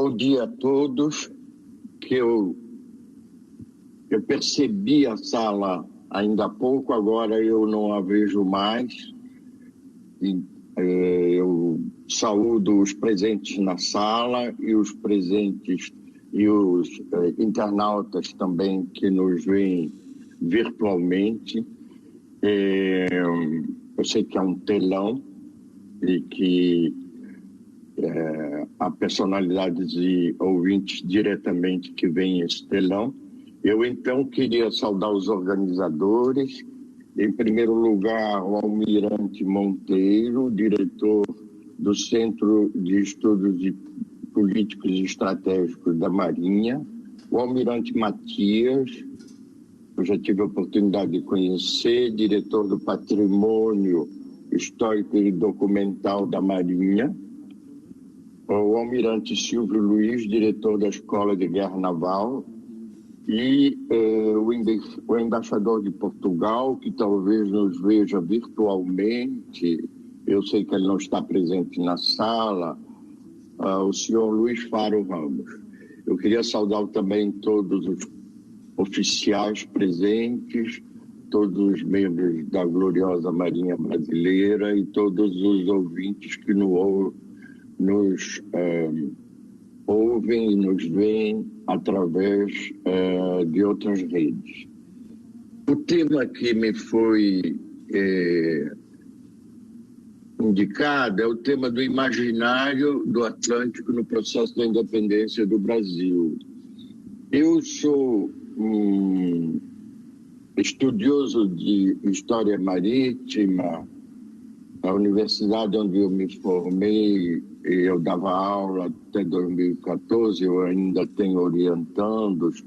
Bom dia a todos. Que eu percebi a sala ainda há pouco, agora eu não a vejo mais. Eu saúdo os presentes na sala e os presentes e os internautas também que nos veem virtualmente. Eu sei que é um telão e que há personalidades e ouvintes diretamente que veem esse telão. Eu, então, queria saudar os organizadores. Em primeiro lugar, o Almirante Monteiro, diretor do Centro de Estudos Políticos e Estratégicos da Marinha, o Almirante Matias, eu já tive a oportunidade de conhecer, diretor do Patrimônio Histórico e Documental da Marinha, o Almirante Silvio Luiz, diretor da Escola de Guerra Naval, e o embaixador de Portugal, que talvez nos veja virtualmente, eu sei que ele não está presente na sala, o senhor Luiz Faro Ramos. Eu queria saudar também todos os oficiais presentes, todos os membros da gloriosa Marinha Brasileira e todos os ouvintes que nos ouvem e nos veem através de outras redes. O tema que me foi indicado é o tema do imaginário do Atlântico no processo da independência do Brasil. Eu sou estudioso de História Marítima. A universidade onde eu me formei, eu dava aula até 2014, eu ainda tenho orientandos,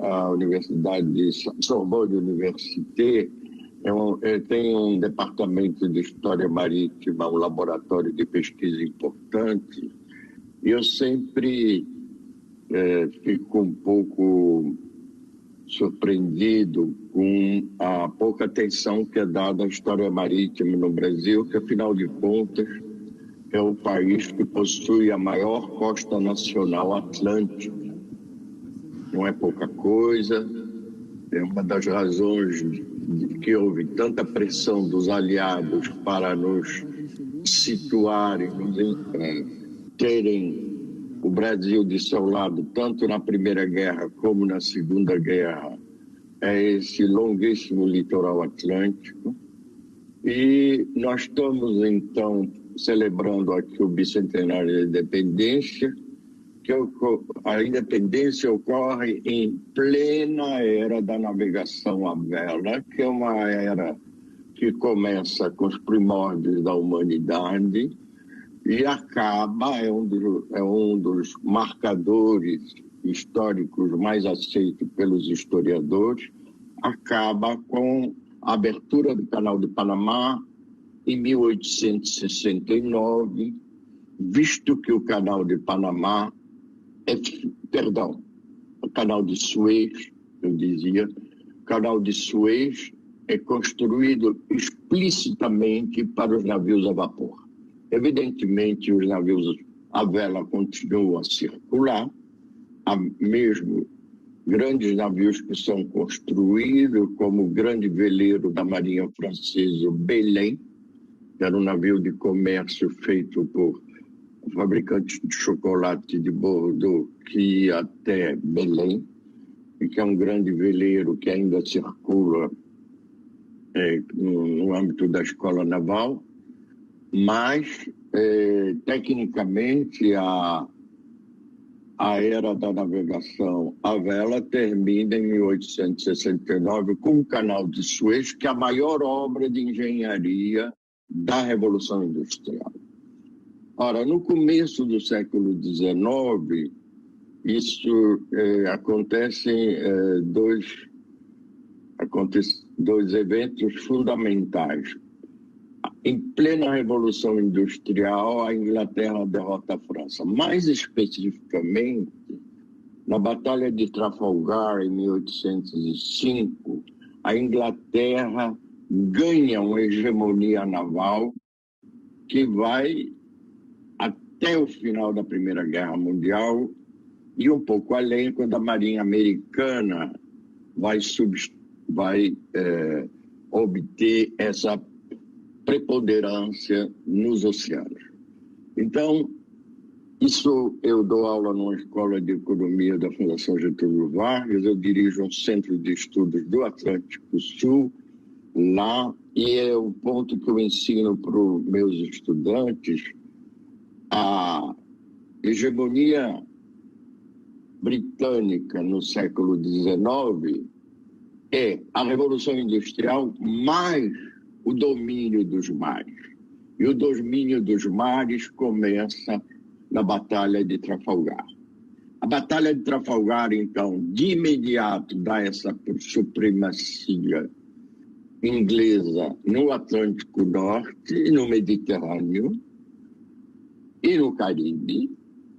a Universidade de Sorbonne Université, tem um departamento de História Marítima, um laboratório de pesquisa importante, e eu sempre fico um pouco surpreendido com a pouca atenção que é dada à história marítima no Brasil, que, afinal de contas, é o país que possui a maior costa nacional atlântica. Não é pouca coisa, é uma das razões de que houve tanta pressão dos aliados para nos situarem, terem o Brasil de seu lado, tanto na Primeira Guerra como na Segunda Guerra, é esse longuíssimo litoral atlântico. E nós estamos, então, celebrando aqui o bicentenário da independência, que a independência ocorre em plena era da navegação à vela, que é uma era que começa com os primórdios da humanidade, e acaba, é um dos marcadores históricos mais aceitos pelos historiadores, acaba com a abertura do Canal de Panamá em 1869, visto que o Canal de Panamá o Canal de Suez, eu dizia, o Canal de Suez é construído explicitamente para os navios a vapor. Evidentemente, os navios à vela continuam a circular, há mesmo grandes navios que são construídos, como o grande veleiro da Marinha Francesa, o Belém, que era um navio de comércio feito por fabricantes de chocolate de Bordeaux, que ia até Belém, e que é um grande veleiro que ainda circula no âmbito da Escola Naval. Mas, tecnicamente, a era da navegação à vela termina em 1869 com o Canal de Suez, que é a maior obra de engenharia da Revolução Industrial. Ora, no começo do século XIX, acontecem dois eventos fundamentais. Em plena Revolução Industrial, a Inglaterra derrota a França. Mais especificamente, na Batalha de Trafalgar, em 1805, a Inglaterra ganha uma hegemonia naval que vai até o final da Primeira Guerra Mundial e um pouco além, quando a Marinha Americana vai obter essa preponderância nos oceanos. Então, isso eu dou aula numa escola de economia da Fundação Getúlio Vargas, eu dirijo um centro de estudos do Atlântico Sul lá, e é o ponto que eu ensino para os meus estudantes. A hegemonia britânica no século XIX é a Revolução Industrial mais o domínio dos mares. E o domínio dos mares começa na Batalha de Trafalgar. A Batalha de Trafalgar, então, de imediato dá essa supremacia inglesa no Atlântico Norte e no Mediterrâneo e no Caribe,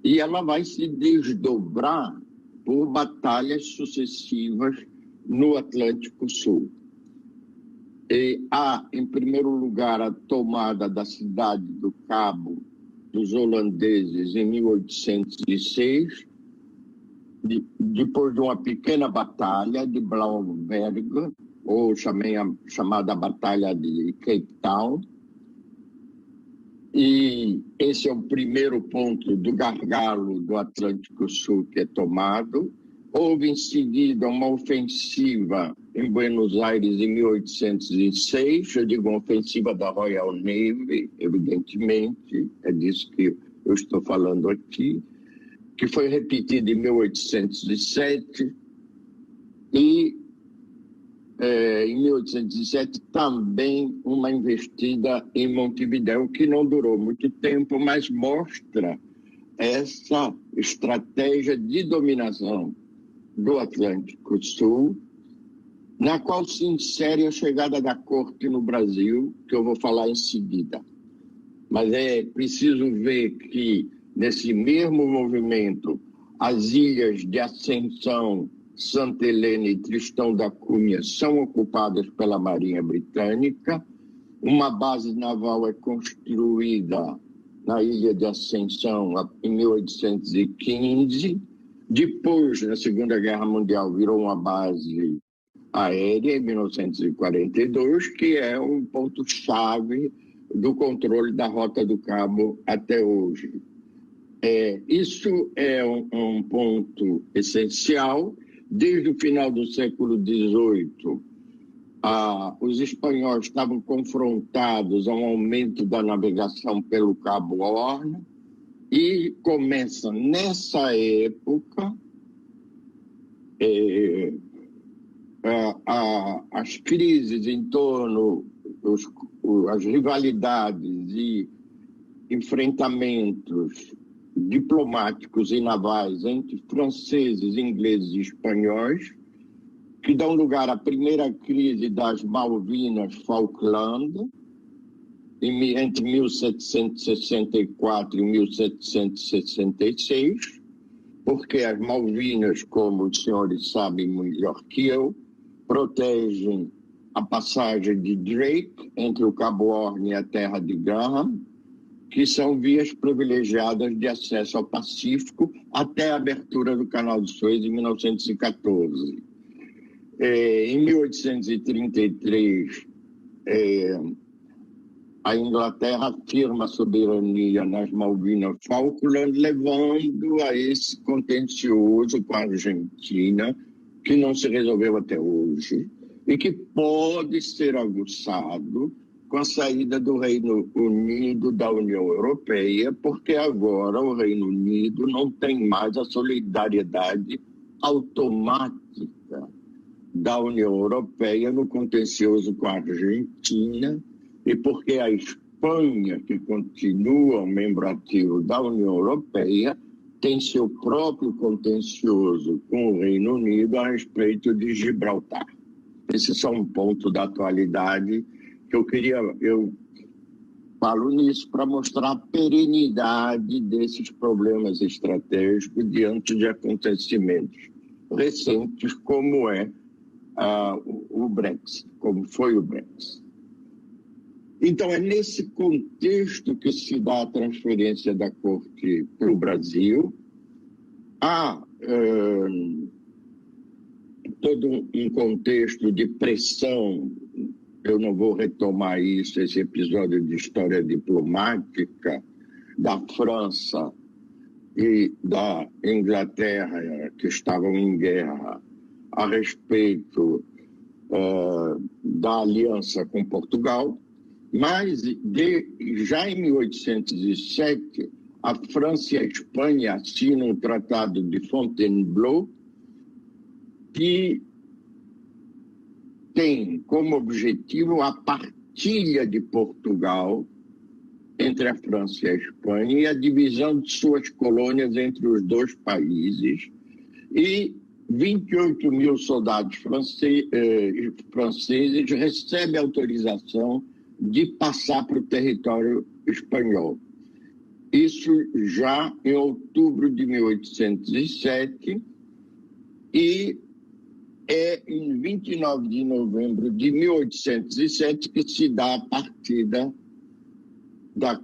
e ela vai se desdobrar por batalhas sucessivas no Atlântico Sul. E há, em primeiro lugar, a tomada da cidade do Cabo dos holandeses em 1806, depois de uma pequena batalha de Blauberg, ou chamada Batalha de Cape Town. E esse é o primeiro ponto do gargalo do Atlântico Sul que é tomado. Houve em seguida uma ofensiva em Buenos Aires em 1806, eu digo uma ofensiva da Royal Navy, evidentemente, é disso que eu estou falando aqui, que foi repetida em 1807 e em 1807 também uma investida em Montevidéu, que não durou muito tempo, mas mostra essa estratégia de dominação do Atlântico Sul, na qual se insere a chegada da corte no Brasil, que eu vou falar em seguida. Mas é preciso ver que, nesse mesmo movimento, as ilhas de Ascensão, Santa Helena e Tristão da Cunha são ocupadas pela Marinha Britânica. Uma base naval é construída na ilha de Ascensão em 1815. Depois, na Segunda Guerra Mundial, virou uma base aérea em 1942, que é um ponto-chave do controle da Rota do Cabo até hoje. Isso é um ponto essencial. Desde o final do século XVIII, os espanhóis estavam confrontados a um aumento da navegação pelo Cabo Horn e começa nessa época as crises em torno, as rivalidades e enfrentamentos diplomáticos e navais entre franceses, ingleses e espanhóis, que dão lugar à primeira crise das Malvinas Falkland, entre 1764 e 1766, porque as Malvinas, como os senhores sabem melhor que eu, protegem a passagem de Drake entre o Cabo Horn e a terra de Graham, que são vias privilegiadas de acesso ao Pacífico até a abertura do Canal de Suez em 1914. Em 1833, a Inglaterra afirma a soberania nas Malvinas Falkland, levando a esse contencioso com a Argentina, que não se resolveu até hoje, e que pode ser aguçado com a saída do Reino Unido da União Europeia, porque agora o Reino Unido não tem mais a solidariedade automática da União Europeia no contencioso com a Argentina, e porque a Espanha, que continua um membro ativo da União Europeia, tem seu próprio contencioso com o Reino Unido a respeito de Gibraltar. Esse é só um ponto da atualidade que eu falo nisso para mostrar a perenidade desses problemas estratégicos diante de acontecimentos recentes, como é o Brexit, como foi o Brexit. Então, é nesse contexto que se dá a transferência da corte para o Brasil. Há todo um contexto de pressão. Eu não vou retomar isso, esse episódio de história diplomática da França e da Inglaterra, que estavam em guerra, a respeito da aliança com Portugal. Mas, já em 1807, a França e a Espanha assinam o Tratado de Fontainebleau, que tem como objetivo a partilha de Portugal entre a França e a Espanha e a divisão de suas colônias entre os dois países. E 28 mil soldados franceses recebem autorização de passar para o território espanhol. Isso já em outubro de 1807, e é em 29 de novembro de 1807 que se dá a partida da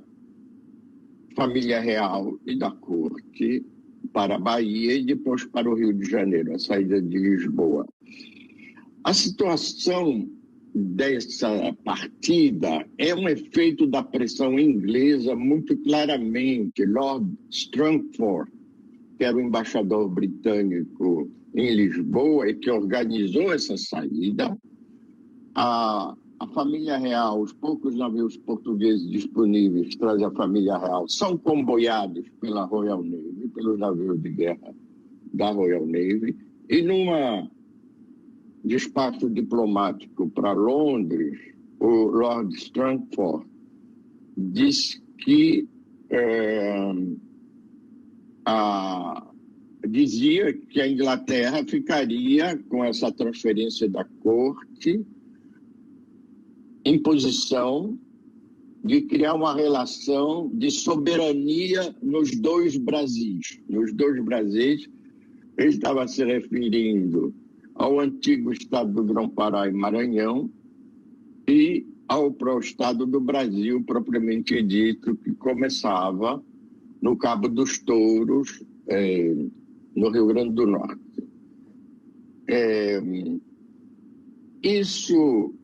família real e da corte para a Bahia e depois para o Rio de Janeiro, a saída de Lisboa. A situação dessa partida é um efeito da pressão inglesa muito claramente. Lord Strangford, que era o embaixador britânico em Lisboa e que organizou essa saída, a família real, os poucos navios portugueses disponíveis trazem a família real, são comboiados pela Royal Navy, pelos navios de guerra da Royal Navy, e numa despacho diplomático para Londres, o Lord Strangford disse que dizia que a Inglaterra ficaria, com essa transferência da corte, em posição de criar uma relação de soberania nos dois Brasis. Nos dois Brasis, ele estava se referindo ao antigo estado do Grão-Pará e Maranhão e ao estado do Brasil, propriamente dito, que começava no Cabo dos Touros, no Rio Grande do Norte. Isso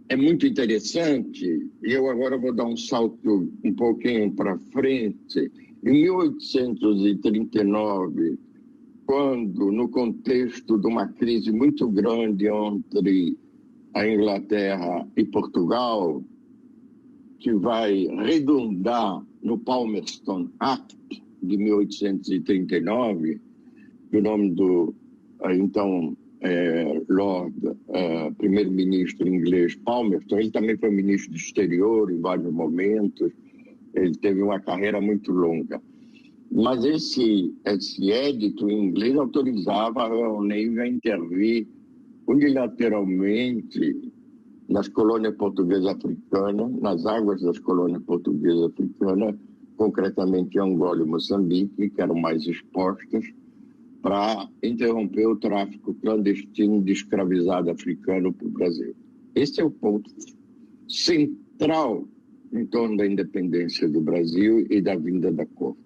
é muito interessante, e eu agora vou dar um salto um pouquinho para frente. Em 1839, quando, no contexto de uma crise muito grande entre a Inglaterra e Portugal, que vai redundar no Palmerston Act de 1839, o nome do então Lord primeiro-ministro inglês Palmerston. Ele também foi ministro do exterior em vários momentos, ele teve uma carreira muito longa. Mas esse édito em inglês autorizava a Royal Navy a intervir unilateralmente nas colônias portuguesas africanas, nas águas das colônias portuguesas africanas, concretamente Angola e Moçambique, que eram mais expostas, para interromper o tráfico clandestino de escravizado africano para o Brasil. Esse é o ponto central em torno da independência do Brasil e da vinda da corte.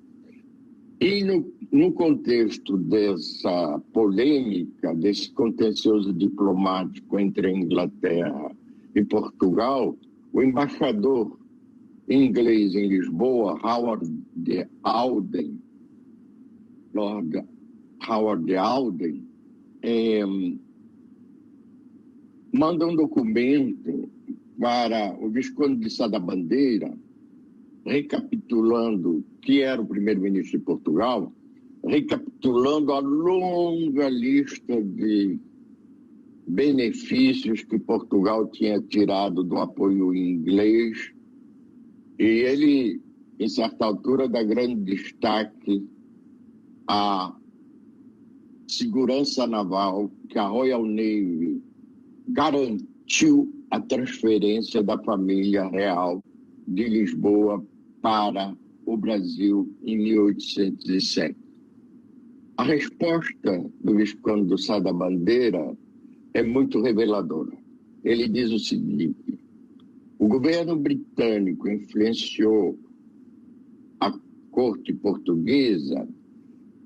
E no contexto dessa polêmica, desse contencioso diplomático entre a Inglaterra e Portugal, o embaixador inglês em Lisboa, Howard de Auden, Lord Howard de Auden, manda um documento para o Visconde de Sá da Bandeira, recapitulando que era o primeiro-ministro de Portugal, recapitulando a longa lista de benefícios que Portugal tinha tirado do apoio inglês. E ele, em certa altura, dá grande destaque à segurança naval que a Royal Navy garantiu a transferência da família real de Lisboa para o Brasil em 1807. A resposta do Visconde do Sá da Bandeira é muito reveladora. Ele diz o seguinte: O governo britânico influenciou a corte portuguesa,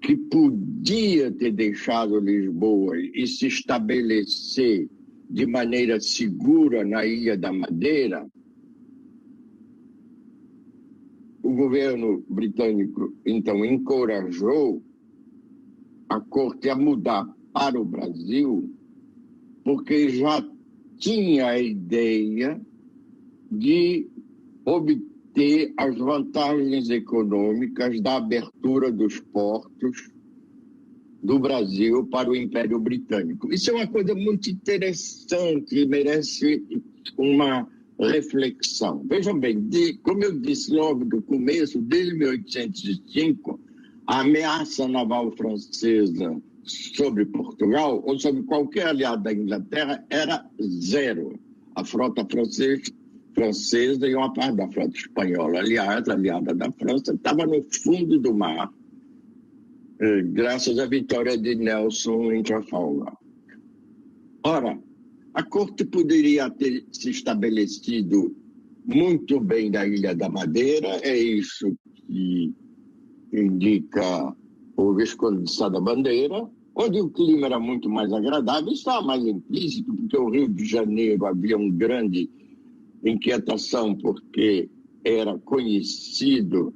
que podia ter deixado Lisboa e se estabelecer de maneira segura na Ilha da Madeira. O governo britânico, então, encorajou a corte a mudar para o Brasil, porque já tinha a ideia de obter as vantagens econômicas da abertura dos portos do Brasil para o Império Britânico. Isso é uma coisa muito interessante e merece uma reflexão. Vejam bem, como eu disse logo no começo, desde 1805, a ameaça naval francesa sobre Portugal, ou sobre qualquer aliado da Inglaterra, era zero. A frota francesa e uma parte da frota espanhola, aliás, aliada da França, estava no fundo do mar, graças à vitória de Nelson em Trafalgar. Ora, a corte poderia ter se estabelecido muito bem na Ilha da Madeira, é isso que indica o Visconde de Sá da Bandeira, onde o clima era muito mais agradável, estava mais implícito, porque o Rio de Janeiro havia uma grande inquietação, porque era conhecido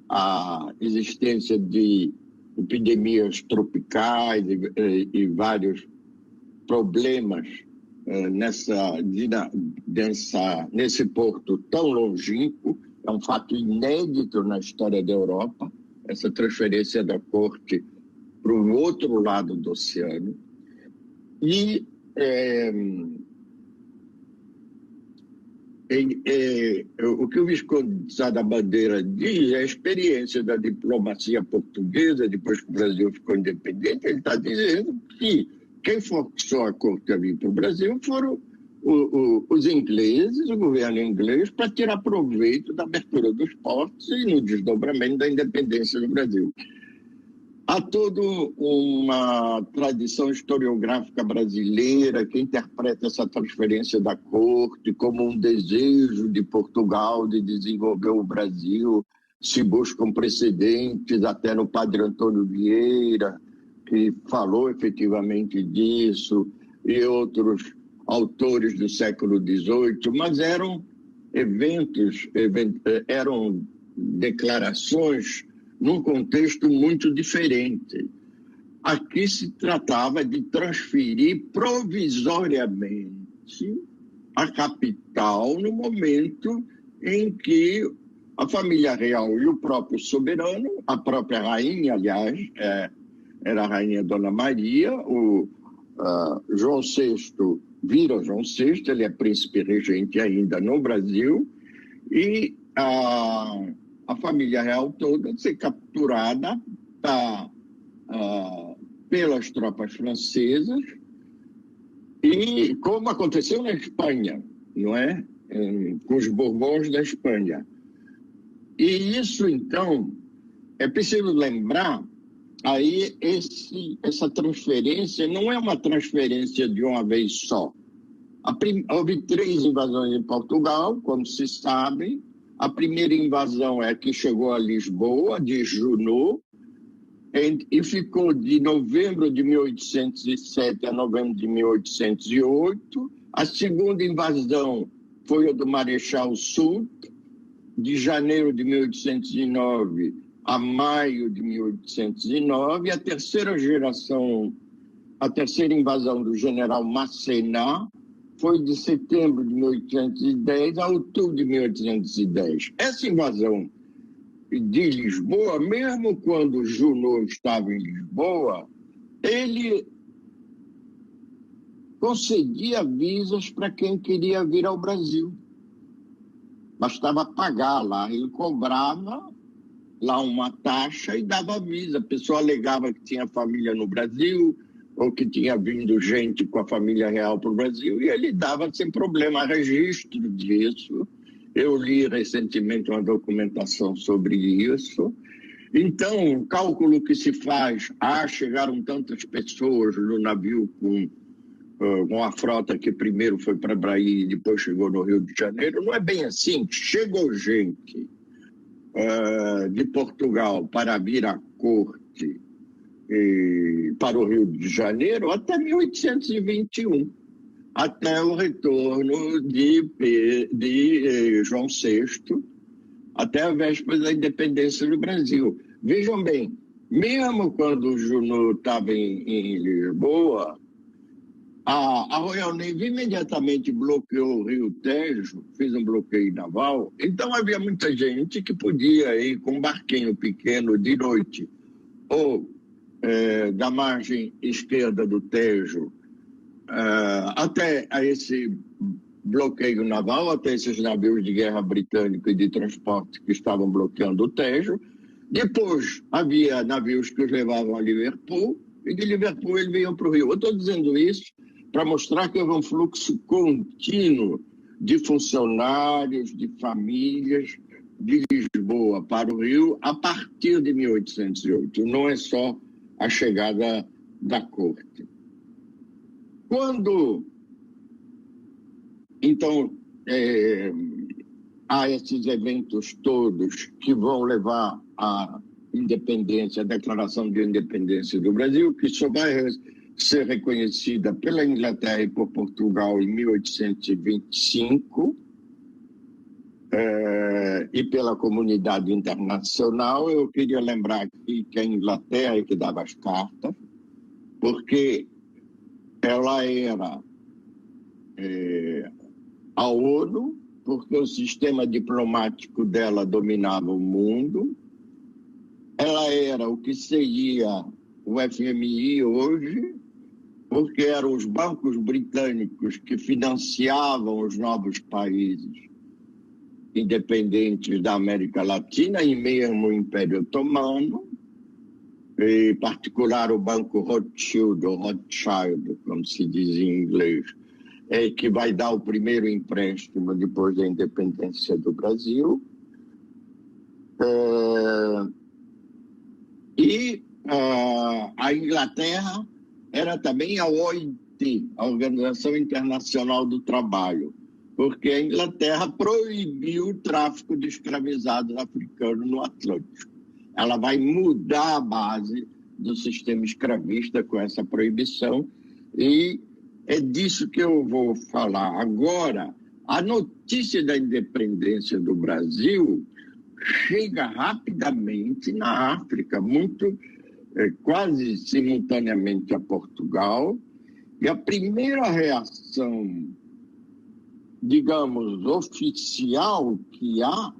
a existência de epidemias tropicais e vários problemas nesse porto tão longínquo. É um fato inédito na história da Europa, essa transferência da corte para o outro lado do oceano. E o que o Visconde de Sá da Bandeira diz é a experiência da diplomacia portuguesa, depois que o Brasil ficou independente. Ele está dizendo que quem forçou a corte a vir para o Brasil foram os ingleses, o governo inglês, para tirar proveito da abertura dos portos e no desdobramento da independência do Brasil. Há toda uma tradição historiográfica brasileira que interpreta essa transferência da corte como um desejo de Portugal de desenvolver o Brasil. Se buscam precedentes até no Padre Antônio Vieira, que falou efetivamente disso, e outros autores do século XVIII, mas eram eram declarações num contexto muito diferente. Aqui se tratava de transferir provisoriamente a capital no momento em que a família real e o próprio soberano, a própria rainha, aliás, era a rainha Dona Maria, o João VI vira João VI, ele é príncipe regente ainda no Brasil, e a família real toda ser capturada pelas tropas francesas, e como aconteceu na Espanha, não é? Com os Bourbons da Espanha. E isso, então, é preciso lembrar, aí essa transferência não é uma transferência de uma vez só. Houve 3 invasões em Portugal, como se sabe. A primeira invasão é a que chegou a Lisboa, de Junot, e ficou de novembro de 1807 a novembro de 1808. A segunda invasão foi a do Marechal Soult, de janeiro de 1809 a maio de 1809. A terceira invasão do general Masséna foi de setembro de 1810 a outubro de 1810. Essa invasão de Lisboa, mesmo quando Junot estava em Lisboa, ele concedia visas para quem queria vir ao Brasil. Bastava pagar lá, ele cobrava lá uma taxa e dava visa. A pessoa alegava que tinha família no Brasil ou que tinha vindo gente com a família real para o Brasil, e ele dava sem problema registro disso. Eu li recentemente uma documentação sobre isso. Então, o cálculo que se faz, chegaram tantas pessoas no navio com com a frota que primeiro foi para Bahia e depois chegou no Rio de Janeiro. Não é bem assim. Chegou gente de Portugal para vir à corte para o Rio de Janeiro até 1821, até o retorno de João VI, até a véspera da independência do Brasil. Vejam bem, mesmo quando o Junot estava em Lisboa, a Royal Navy imediatamente bloqueou o Rio Tejo, fez um bloqueio naval. Então havia muita gente que podia ir com um barquinho pequeno de noite, ou da margem esquerda do Tejo até a esse bloqueio naval, até esses navios de guerra britânico e de transporte que estavam bloqueando o Tejo. Depois havia navios que os levavam a Liverpool, e de Liverpool eles vinham para o Rio. Eu estou dizendo isso para mostrar que houve um fluxo contínuo de funcionários, de famílias de Lisboa para o Rio a partir de 1808. Não é só a chegada da corte. Quando, então, há esses eventos todos que vão levar à independência, a declaração de independência do Brasil, que só vai ser reconhecida pela Inglaterra e por Portugal em 1825, e pela comunidade internacional. Eu queria lembrar aqui que a Inglaterra é que dava as cartas, porque ela era a ONU, porque o sistema diplomático dela dominava o mundo. Ela era o que seria o FMI hoje, porque eram os bancos britânicos que financiavam os novos países independentes da América Latina e mesmo o Império Otomano, em particular o Banco Rothschild, ou Rothschild, como se diz em inglês, que vai dar o primeiro empréstimo depois da independência do Brasil. A Inglaterra era também a OIT, a Organização Internacional do Trabalho, porque a Inglaterra proibiu o tráfico de escravizados africanos no Atlântico. Ela vai mudar a base do sistema escravista com essa proibição, e é disso que eu vou falar. Agora, a notícia da independência do Brasil chega rapidamente na África, quase simultaneamente a Portugal, e a primeira reação, digamos, oficial que há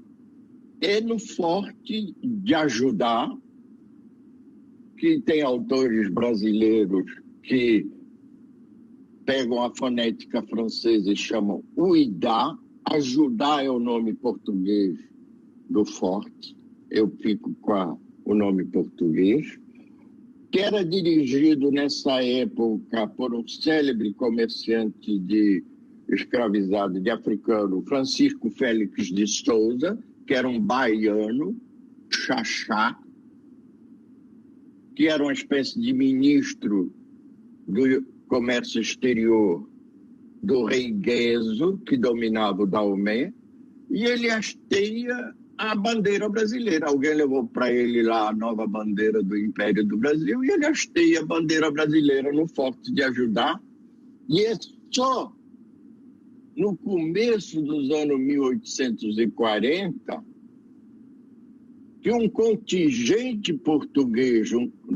é no forte de ajudar, que tem autores brasileiros que pegam a fonética francesa e chamam Uidá. Ajudar é o nome português do forte, eu fico com o nome português, que era dirigido nessa época por um célebre comerciante de escravizado de africano, Francisco Félix de Souza, que era um baiano, Xaxá, que era uma espécie de ministro do comércio exterior do rei Gueso, que dominava o Daomé, e ele hasteia a bandeira brasileira. Alguém levou para ele lá a nova bandeira do Império do Brasil, e ele hasteia a bandeira brasileira no Forte de Ajudar, e é só no começo dos anos 1840 que um contingente português,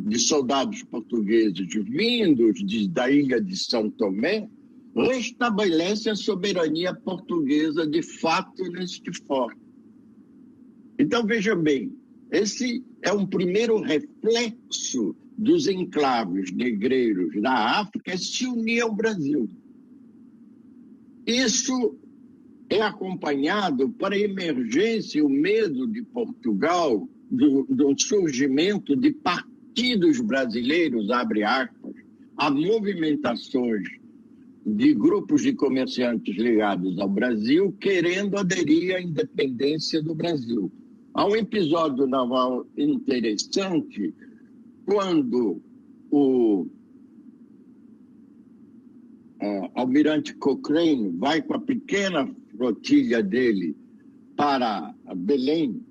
de soldados portugueses vindos da ilha de São Tomé, restabelece a soberania portuguesa de fato neste forte. Então, veja bem, esse é um primeiro reflexo dos enclaves negreiros da África se unir ao Brasil. Isso é acompanhado para a emergência e o medo de Portugal do surgimento de partidos brasileiros, abre aspas, a movimentações de grupos de comerciantes ligados ao Brasil querendo aderir à independência do Brasil. Há um episódio naval interessante quando almirante Cochrane vai com a pequena flotilha dele para Belém,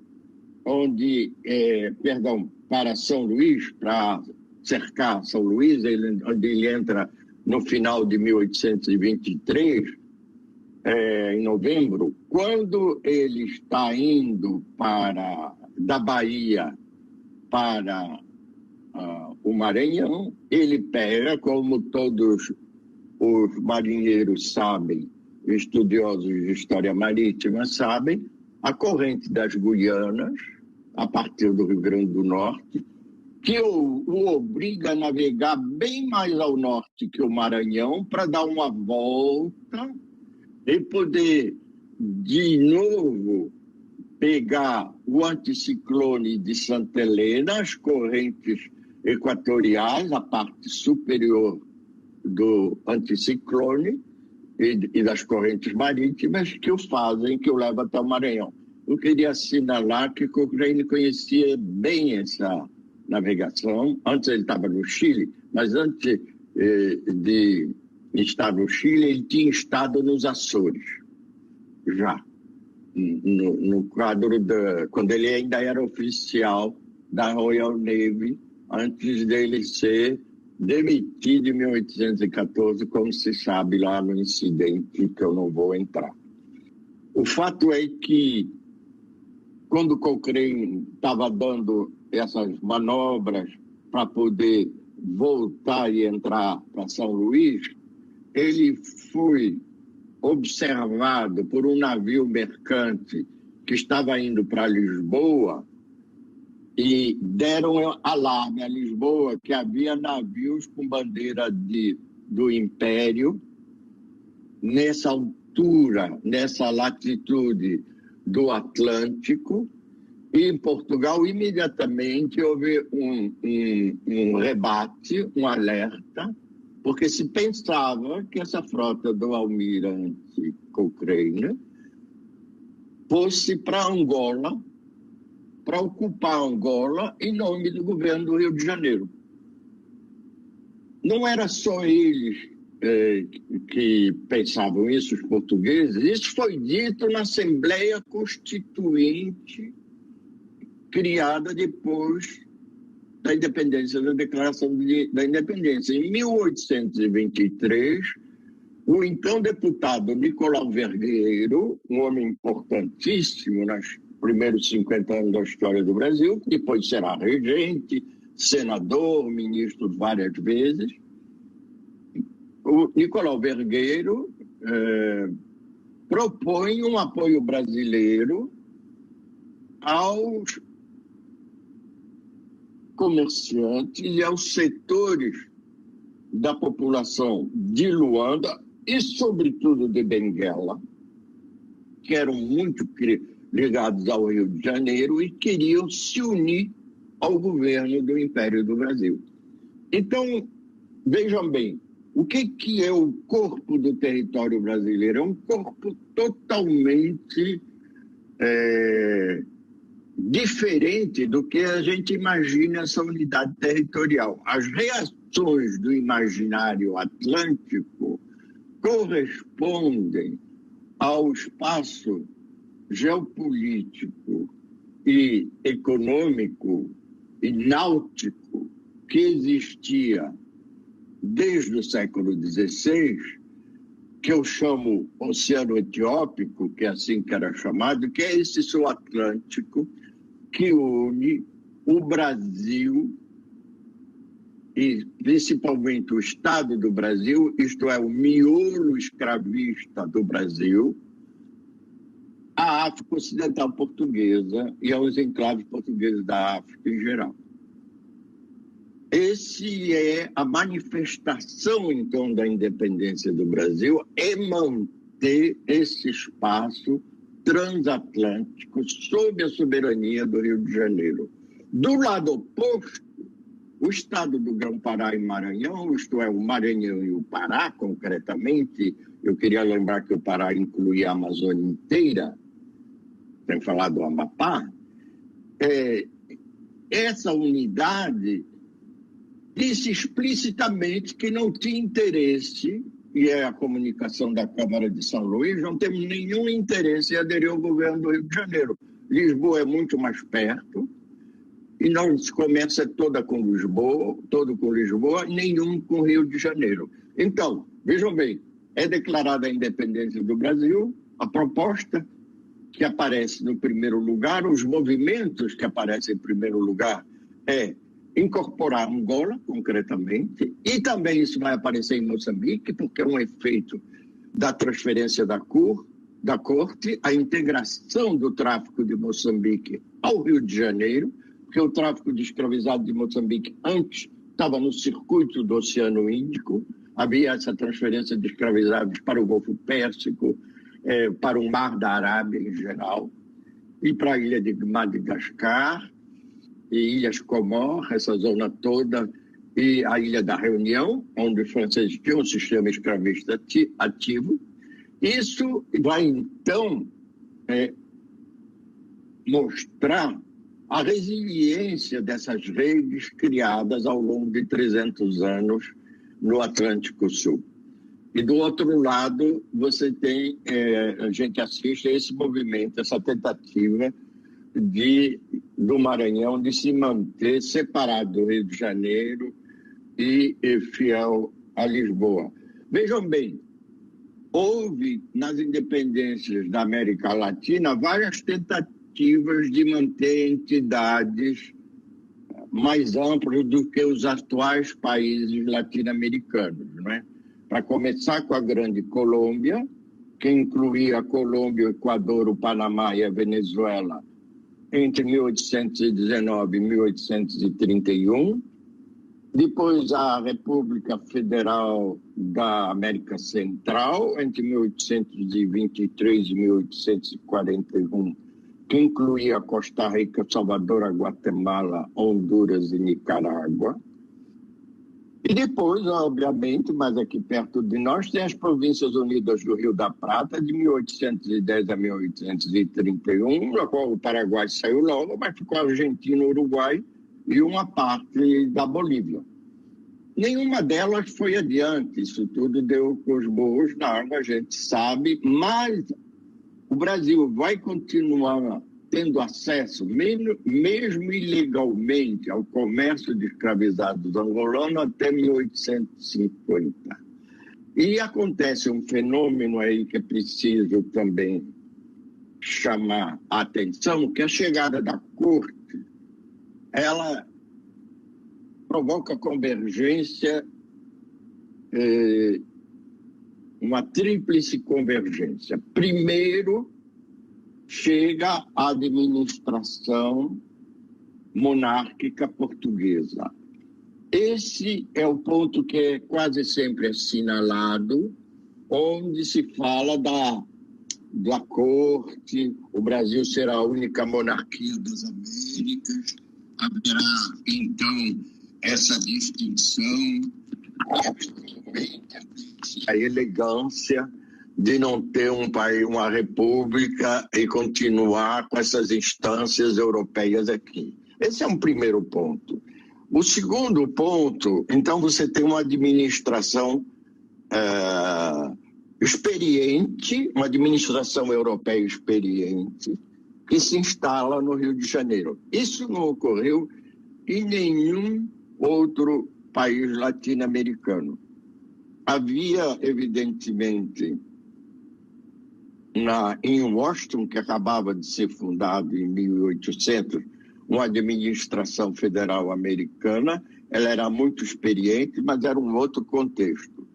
para São Luís, para cercar São Luís, onde ele entra no final de 1823, em novembro. Quando ele está indo da Bahia para o Maranhão, ele pega, como todos os marinheiros sabem, estudiosos de história marítima sabem, a corrente das Guianas, a partir do Rio Grande do Norte, que o obriga a navegar bem mais ao norte que o Maranhão para dar uma volta e poder, de novo, pegar o anticiclone de Santa Helena, as correntes equatoriais, a parte superior do anticiclone e das correntes marítimas que o levam até o Maranhão. Eu queria assinalar que Cochrane conhecia bem essa navegação. Antes ele estava no Chile, mas antes de estar no Chile, ele tinha estado nos Açores, já, no quadro quando ele ainda era oficial da Royal Navy, antes dele ser demitido em 1814, como se sabe lá no incidente que eu não vou entrar. O fato é que, quando Cochrane estava dando essas manobras para poder voltar e entrar para São Luís, ele foi observado por um navio mercante que estava indo para Lisboa e deram alarme a Lisboa que havia navios com bandeira do Império nessa altura, nessa latitude do Atlântico. E em Portugal, imediatamente, houve um rebate, um alerta, porque se pensava que essa frota do almirante Cochrane fosse para Angola, para ocupar Angola em nome do governo do Rio de Janeiro. Não era só eles que pensavam isso, os portugueses. Isso foi dito na Assembleia Constituinte, criada depois da independência, da Declaração da Independência. Em 1823, o então deputado Nicolau Vergueiro, um homem importantíssimo nos primeiros 50 anos da história do Brasil, depois será regente, senador, ministro várias vezes, o Nicolau Vergueiro propõe um apoio brasileiro aos comerciantes e aos setores da população de Luanda e, sobretudo, de Benguela, que eram muito ligados ao Rio de Janeiro e queriam se unir ao governo do Império do Brasil. Então, vejam bem, o que é o corpo do território brasileiro? É um corpo totalmente diferente do que a gente imagina essa unidade territorial. As reações do imaginário atlântico correspondem ao espaço geopolítico e econômico e náutico que existia desde o século XVI, que eu chamo Oceano Etiópico, que é assim que era chamado, que é esse sul atlântico que une o Brasil e principalmente o Estado do Brasil, isto é, o miolo escravista do Brasil, a África Ocidental Portuguesa e aos enclaves portugueses da África em geral. Esse é a manifestação, então, da independência do Brasil, é manter esse espaço transatlântico sob a soberania do Rio de Janeiro. Do lado oposto, o estado do Grão-Pará e Maranhão, isto é, o Maranhão e o Pará, concretamente, eu queria lembrar que o Pará incluía a Amazônia inteira, sem falar do Amapá, essa unidade disse explicitamente que não tinha interesse e é a comunicação da Câmara de São Luís, não temos nenhum interesse em aderir ao governo do Rio de Janeiro. Lisboa é muito mais perto, e nossa comércio é toda com Lisboa, todo com Lisboa, nenhum com Rio de Janeiro. Então, vejam bem, é declarada a independência do Brasil, a proposta que aparece no primeiro lugar, os movimentos que aparecem em primeiro lugar é incorporar Angola, concretamente, e também isso vai aparecer em Moçambique, porque é um efeito da transferência da corte, a integração do tráfico de Moçambique ao Rio de Janeiro, porque o tráfico de escravizados de Moçambique antes estava no circuito do Oceano Índico, havia essa transferência de escravizados para o Golfo Pérsico, para o Mar da Arábia em geral, e para a ilha de Madagascar, e Ilhas Comor, essa zona toda, e a Ilha da Reunião, onde os franceses tinham um sistema escravista ativo. Isso vai, então, mostrar a resiliência dessas redes criadas ao longo de 300 anos no Atlântico Sul. E do outro lado, você tem, a gente assiste a esse movimento, essa tentativa do Maranhão de se manter separado do Rio de Janeiro e fiel a Lisboa. Vejam bem, houve nas independências da América Latina várias tentativas de manter entidades mais amplas do que os atuais países latino-americanos, não é? Para começar com a Grande Colômbia, que incluía a Colômbia, o Equador, o Panamá e a Venezuela entre 1819 e 1831. Depois a República Federal da América Central, entre 1823 e 1841, que incluía Costa Rica, Salvador, Guatemala, Honduras e Nicarágua. E depois, obviamente, mas aqui perto de nós, tem as Províncias Unidas do Rio da Prata, de 1810 a 1831, na qual o Paraguai saiu logo, mas ficou a Argentina, o Uruguai e uma parte da Bolívia. Nenhuma delas foi adiante, isso tudo deu com os burros na água, a gente sabe, mas o Brasil vai continuar tendo acesso, mesmo ilegalmente, ao comércio de escravizados angolanos até 1850. E acontece um fenômeno aí que é preciso também chamar a atenção, que a chegada da corte, ela provoca convergência, uma tríplice convergência. Primeiro, chega a administração monárquica portuguesa. Esse é o ponto que é quase sempre assinalado, onde se fala da corte, o Brasil será a única monarquia das Américas, haverá, então, essa distinção, a elegância de não ter um país, uma república e continuar com essas instâncias europeias aqui. Esse é um primeiro ponto. O segundo ponto, então você tem uma administração experiente, uma administração europeia experiente, que se instala no Rio de Janeiro. Isso não ocorreu em nenhum outro país latino-americano. Havia, evidentemente, em Washington, que acabava de ser fundado em 1800, uma administração federal americana. Ela era muito experiente, mas era um outro contexto.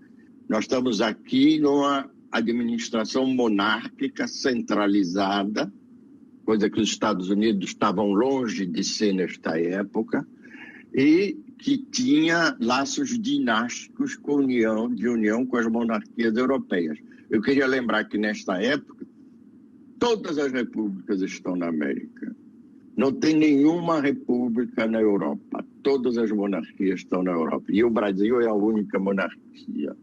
Nós estamos aqui numa administração monárquica centralizada, coisa que os Estados Unidos estavam longe de ser nesta época, e que tinha laços dinásticos de união com as monarquias europeias. Eu queria lembrar que, nesta época, todas as repúblicas estão na América. Não tem nenhuma república na Europa. Todas as monarquias estão na Europa. E o Brasil é a única monarquia,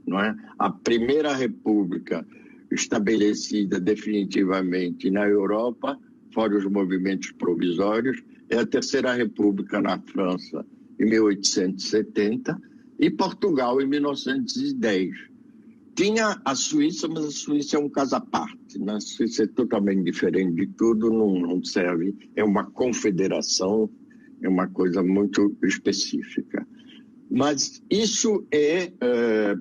não é? A primeira república estabelecida definitivamente na Europa, fora os movimentos provisórios, é a Terceira República na França, em 1870, e Portugal, em 1910. Tinha a Suíça, mas a Suíça é um caso à parte. Né? A Suíça é totalmente diferente de tudo, não serve. É uma confederação, é uma coisa muito específica. Mas isso é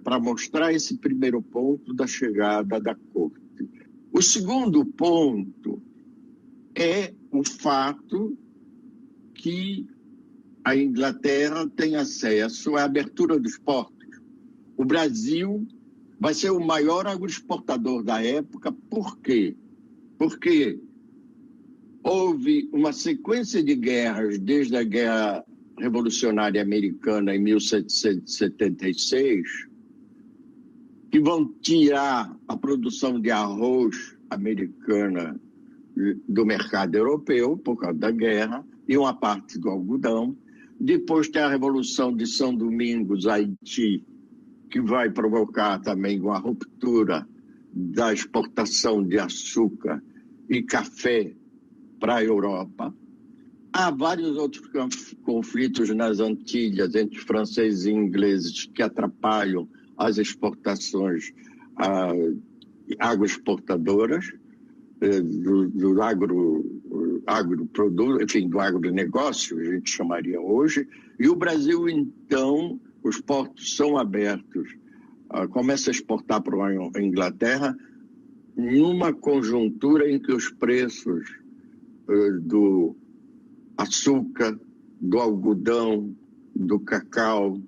para mostrar esse primeiro ponto da chegada da corte. O segundo ponto é o fato que a Inglaterra tem acesso à abertura dos portos. O Brasil vai ser o maior agroexportador da época. Por quê? Porque houve uma sequência de guerras, desde a Guerra Revolucionária Americana em 1776, que vão tirar a produção de arroz americana do mercado europeu, por causa da guerra, e uma parte do algodão. Depois tem a Revolução de São Domingos, Haiti, que vai provocar também uma ruptura da exportação de açúcar e café para a Europa. Há vários outros conflitos nas Antilhas entre franceses e ingleses que atrapalham as exportações agroexportadoras do agroproduto, enfim, do agronegócio, a gente chamaria hoje. E o Brasil, então, os portos são abertos, começa a exportar para a Inglaterra numa conjuntura em que os preços do açúcar, do algodão, do cacau,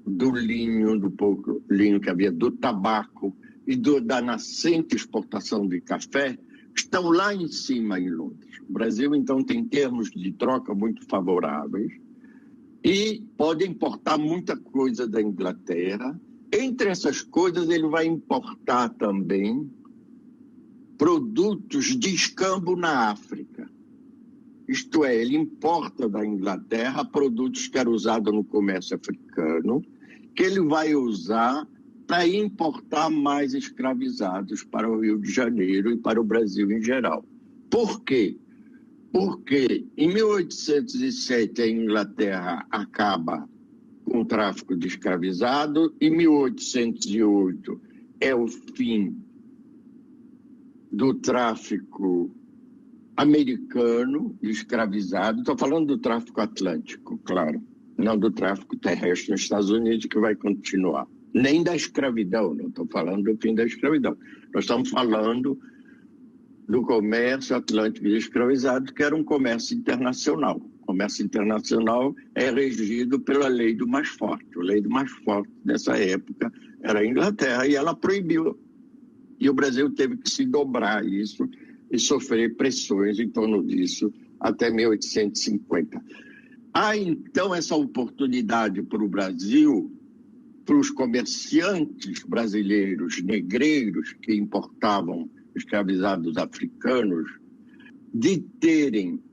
do linho, do pouco linho que havia, do tabaco e da nascente exportação de café, estão lá em cima em Londres. O Brasil, então, tem termos de troca muito favoráveis e pode importar muita coisa da Inglaterra. Entre essas coisas, ele vai importar também produtos de escambo na África. Isto é, ele importa da Inglaterra produtos que eram usados no comércio africano, que ele vai usar para importar mais escravizados para o Rio de Janeiro e para o Brasil em geral. Por quê? Porque em 1807 a Inglaterra acaba com o tráfico de escravizado, em 1808 é o fim do tráfico americano de escravizado. Estou falando do tráfico atlântico, claro, não do tráfico terrestre nos Estados Unidos, que vai continuar. Nem da escravidão, não estou falando do fim da escravidão. Nós estamos falando do comércio atlântico de escravizados, que era um comércio internacional. O comércio internacional é regido pela lei do mais forte. A lei do mais forte nessa época era a Inglaterra, e ela proibiu. E o Brasil teve que se dobrar isso e sofrer pressões em torno disso até 1850. Há, então, essa oportunidade para o Brasil, para os comerciantes brasileiros negreiros que importavam escravizados africanos, de terem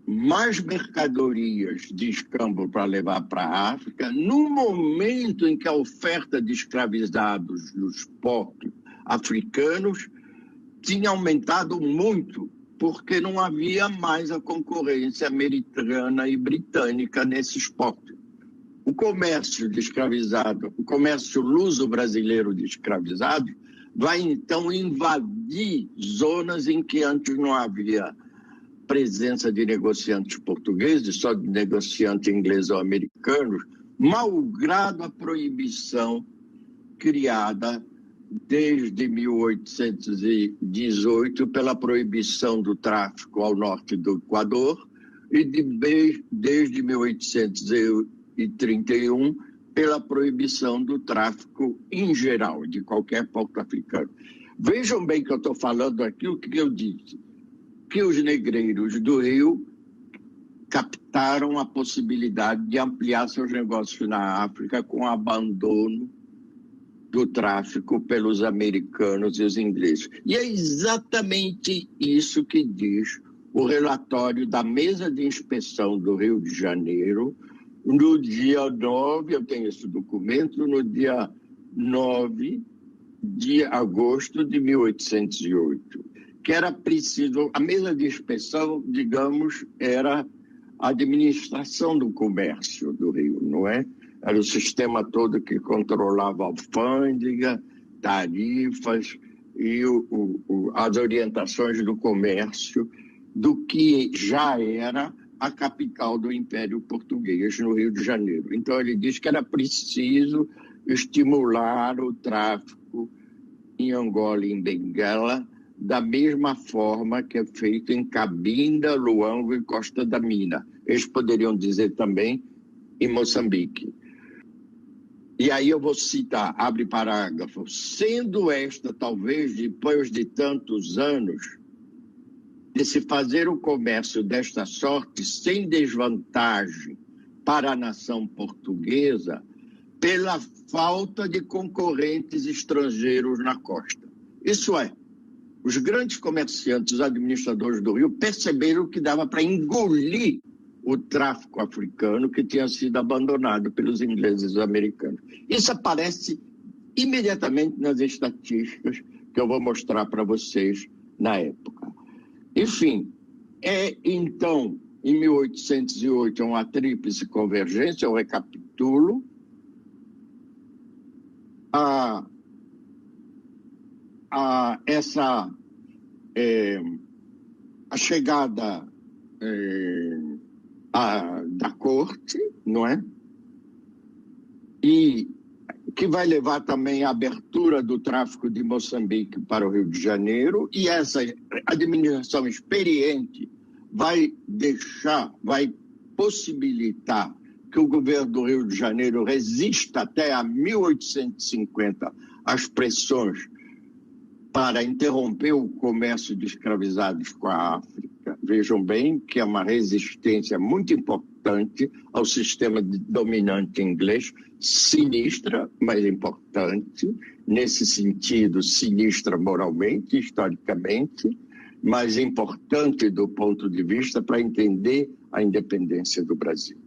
mais mercadorias de escambo para levar para a África, no momento em que a oferta de escravizados nos portos africanos tinha aumentado muito, porque não havia mais a concorrência americana e britânica nesses portos. O comércio de escravizado, o comércio luso-brasileiro de escravizados, vai então invadir zonas em que antes não havia presença de negociantes portugueses, só de negociantes ingleses ou americanos, malgrado a proibição criada desde 1818 pela proibição do tráfico ao norte do Equador e desde 1831 pela proibição do tráfico em geral, de qualquer porto africano. Vejam bem que eu estou falando aqui o que eu disse, que os negreiros do Rio captaram a possibilidade de ampliar seus negócios na África com o abandono do tráfico pelos americanos e os ingleses. E é exatamente isso que diz o relatório da Mesa de Inspeção do Rio de Janeiro, no dia 9, eu tenho esse documento, no dia 9 de agosto de 1808, que era preciso, a Mesa de Inspeção, digamos, era a administração do comércio do Rio, não é? Era o sistema todo que controlava a alfândega, tarifas e as orientações do comércio do que já era a capital do Império Português, no Rio de Janeiro. Então, ele diz que era preciso estimular o tráfico em Angola e em Benguela, da mesma forma que é feito em Cabinda, Luango e Costa da Mina. Eles poderiam dizer também em Moçambique. E aí eu vou citar, abre parágrafo, sendo esta, talvez, depois de tantos anos, de se fazer o comércio desta sorte sem desvantagem para a nação portuguesa, pela falta de concorrentes estrangeiros na costa. Isso é, os grandes comerciantes, os administradores do Rio, perceberam que dava para engolir o tráfico africano que tinha sido abandonado pelos ingleses e americanos. Isso aparece imediatamente nas estatísticas que eu vou mostrar para vocês na época. Enfim, então, em 1808, uma tríplice convergência, eu recapitulo, a chegada da corte, não é? E que vai levar também à abertura do tráfico de Moçambique para o Rio de Janeiro, e essa administração experiente vai possibilitar que o governo do Rio de Janeiro resista até a 1850 às pressões para interromper o comércio de escravizados com a África. Vejam bem que é uma resistência muito importante ao sistema dominante inglês, sinistra, mas importante, nesse sentido, sinistra moralmente, historicamente, mas importante do ponto de vista para entender a independência do Brasil.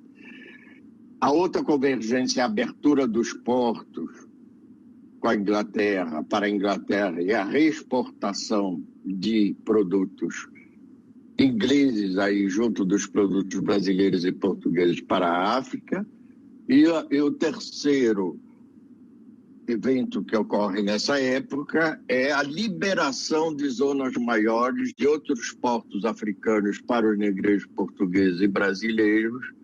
A outra convergência é a abertura dos portos com a Inglaterra, para a Inglaterra, e a reexportação de produtos ingleses aí junto dos produtos brasileiros e portugueses para a África. E o terceiro evento que ocorre nessa época é a liberação de zonas maiores de outros portos africanos para os negreiros portugueses e brasileiros,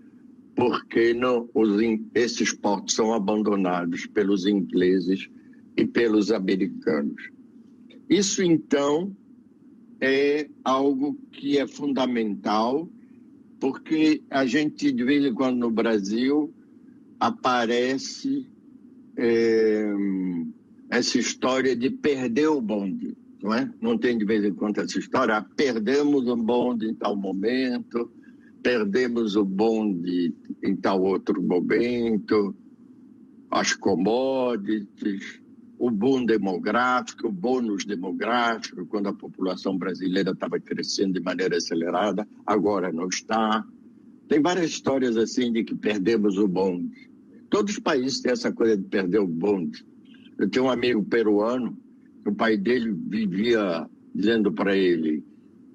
porque esses portos são abandonados pelos ingleses e pelos americanos. Isso, então, é algo que é fundamental, porque a gente, de vez em quando, no Brasil, aparece essa história de perder o bonde, não é? Não tem, de vez em quando, essa história, perdemos o bonde em tal momento, perdemos o bonde em tal outro momento, as commodities, o boom demográfico, o bônus demográfico, quando a população brasileira estava crescendo de maneira acelerada, agora não está. Tem várias histórias assim de que perdemos o bonde. Todos os países têm essa coisa de perder o bonde. Eu tenho um amigo peruano, que o pai dele vivia dizendo para ele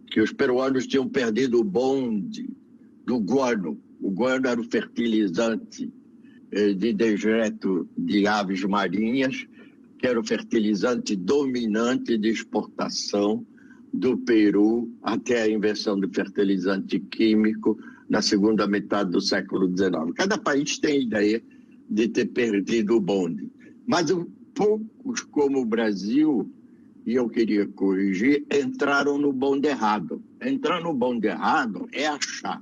que os peruanos tinham perdido o bonde do guano. O guano era o fertilizante de dejeto de aves marinhas, que era o fertilizante dominante de exportação do Peru até a invenção do fertilizante químico na segunda metade do século XIX. Cada país tem ideia de ter perdido o bonde. Mas poucos, como o Brasil, e eu queria corrigir, entraram no bonde errado. Entrar no bonde errado é achar,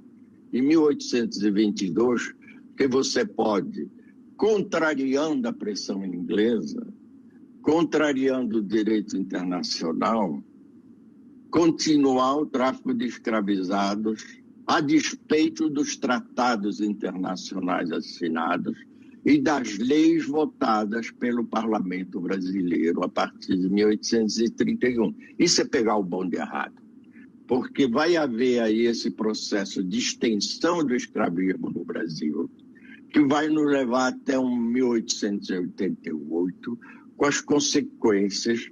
em 1822, que você pode, contrariando a pressão inglesa, contrariando o direito internacional, continuar o tráfico de escravizados a despeito dos tratados internacionais assinados e das leis votadas pelo Parlamento brasileiro a partir de 1831. Isso é pegar o bonde errado, porque vai haver aí esse processo de extensão do escravismo no Brasil, que vai nos levar até 1888, com as consequências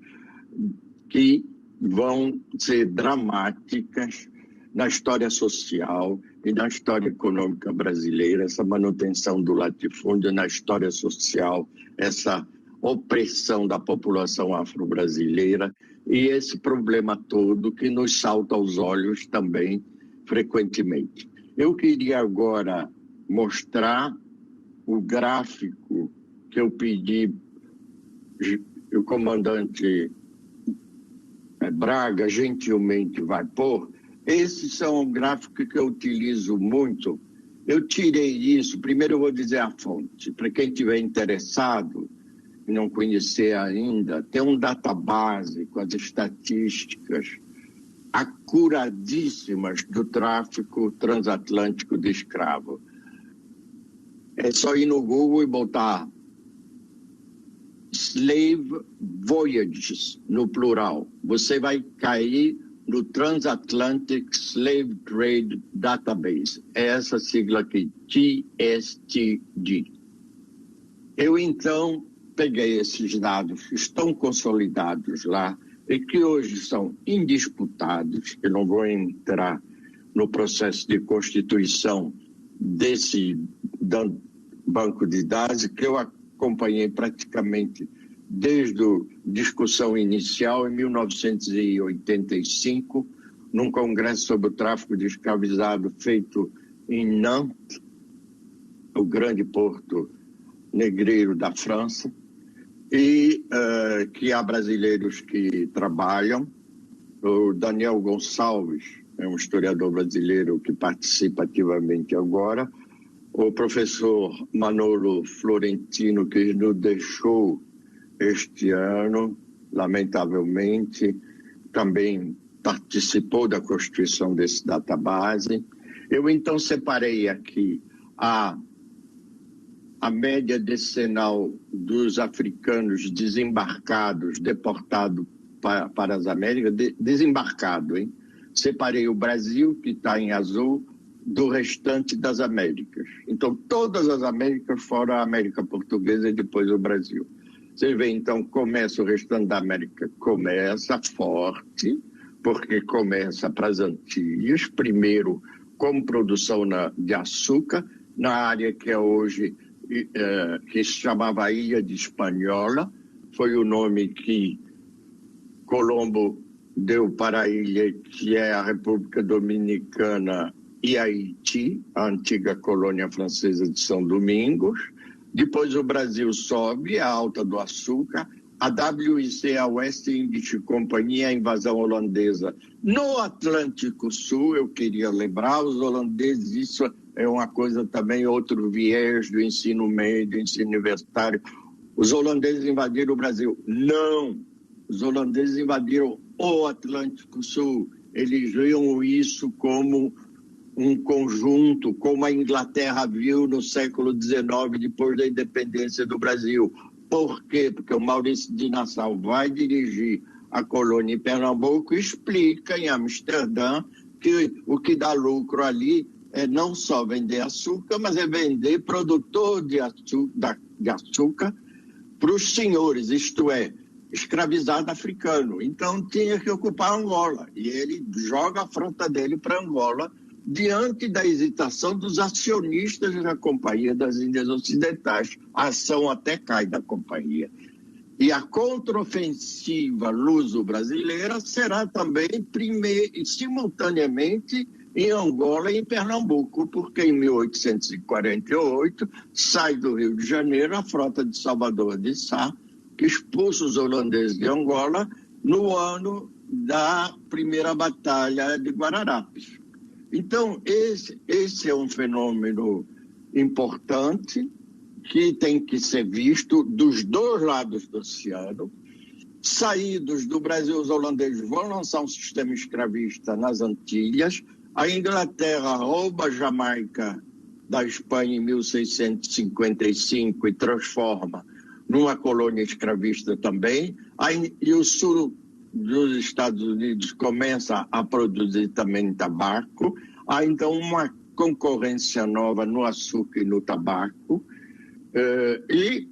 que vão ser dramáticas na história social e na história econômica brasileira, essa manutenção do latifúndio na história social, essa opressão da população afro-brasileira e esse problema todo que nos salta aos olhos também frequentemente. Eu queria agora mostrar o gráfico que eu pedi, o comandante Braga gentilmente vai pôr. Esses são gráficos que eu utilizo muito. Eu tirei isso, primeiro eu vou dizer a fonte, para quem estiver interessado e não conhecer ainda, tem um database com as estatísticas acuradíssimas do tráfico transatlântico de escravo. É só ir no Google e botar Slave Voyages, no plural. Você vai cair no Transatlantic Slave Trade Database. É essa sigla aqui, TSTD. Eu, então, peguei esses dados que estão consolidados lá e que hoje são indisputados. Eu não vou entrar no processo de constituição desse banco de dados, que eu acompanhei praticamente desde a discussão inicial, em 1985, num congresso sobre o tráfico de escravizado feito em Nantes, o grande porto negreiro da França, e que há brasileiros que trabalham. O Daniel Gonçalves é um historiador brasileiro que participa ativamente agora. O professor Manolo Florentino, que nos deixou este ano, lamentavelmente, também participou da constituição desse database. Eu, então, separei aqui a média decenal dos africanos desembarcados, deportados para as Américas, desembarcado, hein? Separei o Brasil, que está em azul, do restante das Américas. Então, todas as Américas, fora a América Portuguesa e depois o Brasil. Você vê, então, começa o restante da América, começa forte, porque começa para as Antilhas, primeiro como produção de açúcar, na área que é hoje, que se chamava Ilha de Hispaniola, foi o nome que Colombo deu para a ilha, que é a República Dominicana e Haiti, a antiga colônia francesa de São Domingos. Depois o Brasil sobe, a Alta do Açúcar, a WIC, a West Indies Company, a invasão holandesa no Atlântico Sul. Eu queria lembrar, os holandeses, isso é uma coisa também, outro viés do ensino médio, ensino universitário. Os holandeses invadiram o Brasil? Não! Os holandeses invadiram o Atlântico Sul. Eles viam isso como um conjunto, como a Inglaterra viu no século XIX, depois da independência do Brasil. Por quê? Porque o Maurício de Nassau vai dirigir a colônia em Pernambuco e explica em Amsterdã que o que dá lucro ali é não só vender açúcar, mas é vender produtor de açúcar para os senhores, isto é, escravizado africano. Então tinha que ocupar Angola. E ele joga a frota dele para Angola, diante da hesitação dos acionistas da Companhia das Índias Ocidentais. A ação até cai da companhia. E a contraofensiva luso-brasileira será também simultaneamente em Angola e em Pernambuco, porque em 1848 sai do Rio de Janeiro a frota de Salvador de Sá, que expulsa os holandeses de Angola no ano da primeira batalha de Guararapes. Então, esse é um fenômeno importante que tem que ser visto dos dois lados do oceano. Saídos do Brasil, os holandeses vão lançar um sistema escravista nas Antilhas. A Inglaterra rouba a Jamaica da Espanha em 1655 e transforma numa colônia escravista também. E o sul dos Estados Unidos começa a produzir também tabaco. Há, então, uma concorrência nova no açúcar e no tabaco. E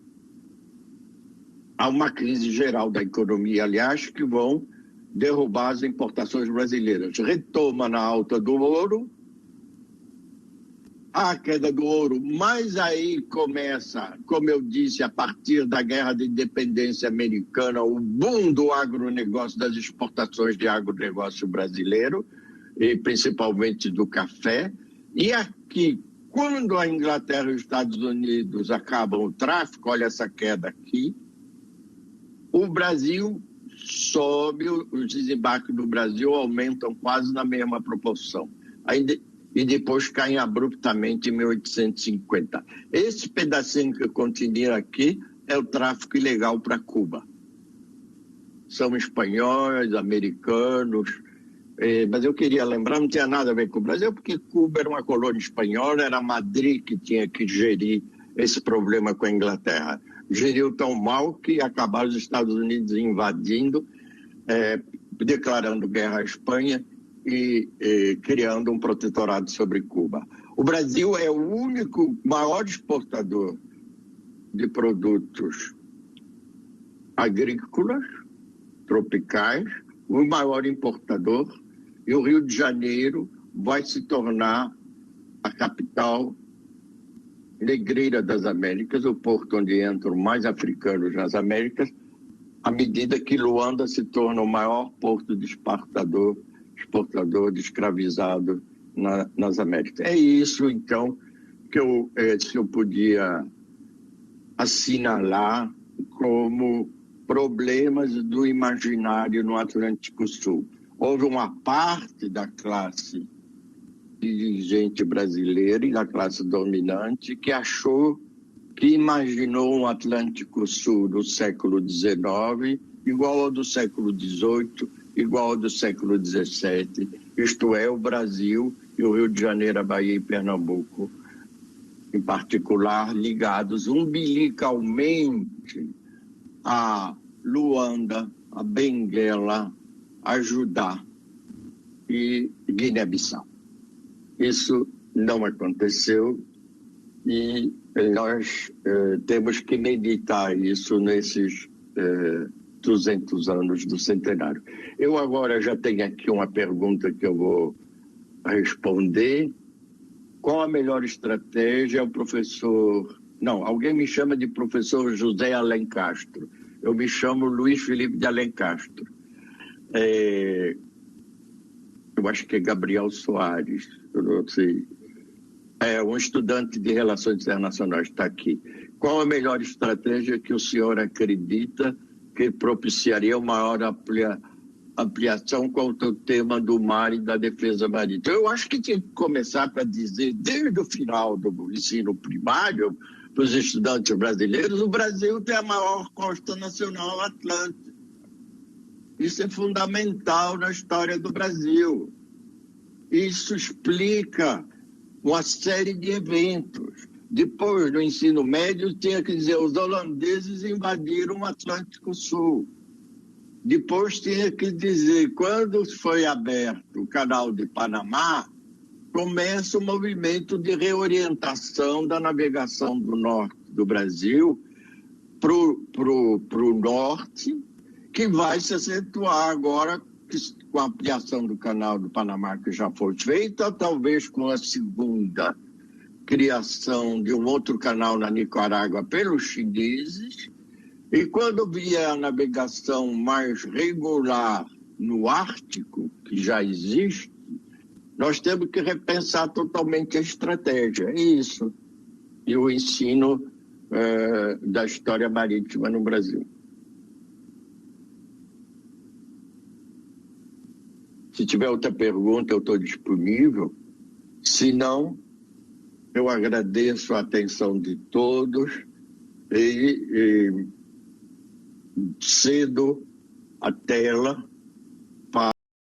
há uma crise geral da economia, aliás, que vão derrubar as importações brasileiras. Retoma na alta do ouro, a queda do ouro, mas aí começa, como eu disse, a partir da Guerra de Independência Americana, o boom do agronegócio, das exportações de agronegócio brasileiro, e principalmente do café. E aqui, quando a Inglaterra e os Estados Unidos acabam o tráfico, olha essa queda aqui, o Brasil sobe, os desembarques do Brasil aumentam quase na mesma proporção. E depois caem abruptamente em 1850. Esse pedacinho que eu continuo aqui é o tráfico ilegal para Cuba. São espanhóis, americanos, mas eu queria lembrar, não tinha nada a ver com o Brasil, porque Cuba era uma colônia espanhola, era Madrid que tinha que gerir esse problema com a Inglaterra. Geriu tão mal que acabaram os Estados Unidos invadindo, declarando guerra à Espanha e criando um protetorado sobre Cuba. O Brasil é o único maior exportador de produtos agrícolas, tropicais, o maior importador, e o Rio de Janeiro vai se tornar a capital negreira das Américas, o porto onde entram mais africanos nas Américas, à medida que Luanda se torna o maior porto de exportador de escravizado nas Américas. É isso, então, que eu podia assinalar como problemas do imaginário no Atlântico Sul. Houve uma parte da classe dirigente brasileira e da classe dominante que achou, que imaginou um Atlântico Sul do século XIX igual ao do século XVIII, igual ao do século XVII, isto é, o Brasil e o Rio de Janeiro, a Bahia e Pernambuco, em particular, ligados umbilicalmente a Luanda, a Benguela, a Judá e Guiné-Bissau. Isso não aconteceu e nós temos que meditar isso nesses 200 anos do centenário. Eu agora já tenho aqui uma pergunta que eu vou responder. Qual a melhor estratégia? O professor... Não, alguém me chama de professor José Alencastro. Eu me chamo Luiz Felipe de Alencastro. Eu acho que é Gabriel Soares, eu não sei. É um estudante de Relações Internacionais, está aqui. Qual a melhor estratégia que o senhor acredita que propiciaria uma maior ampliação quanto ao tema do mar e da defesa marítima? Eu acho que tinha que começar para dizer, desde o final do ensino primário, para os estudantes brasileiros, o Brasil tem a maior costa nacional atlântica. Isso é fundamental na história do Brasil. Isso explica uma série de eventos. Depois, no ensino médio, tinha que dizer, os holandeses invadiram o Atlântico Sul. Depois tinha que dizer, quando foi aberto o canal de Panamá, começa o movimento de reorientação da navegação do norte do Brasil para o norte, que vai se acentuar agora com a ampliação do canal do Panamá, que já foi feita, talvez com a segunda criação de um outro canal na Nicarágua pelos chineses. E quando vier a navegação mais regular no Ártico, que já existe, nós temos que repensar totalmente a estratégia. É isso. E o ensino da história marítima no Brasil. Se tiver outra pergunta, eu estou disponível. Se não, eu agradeço a atenção de todos e cedo a tela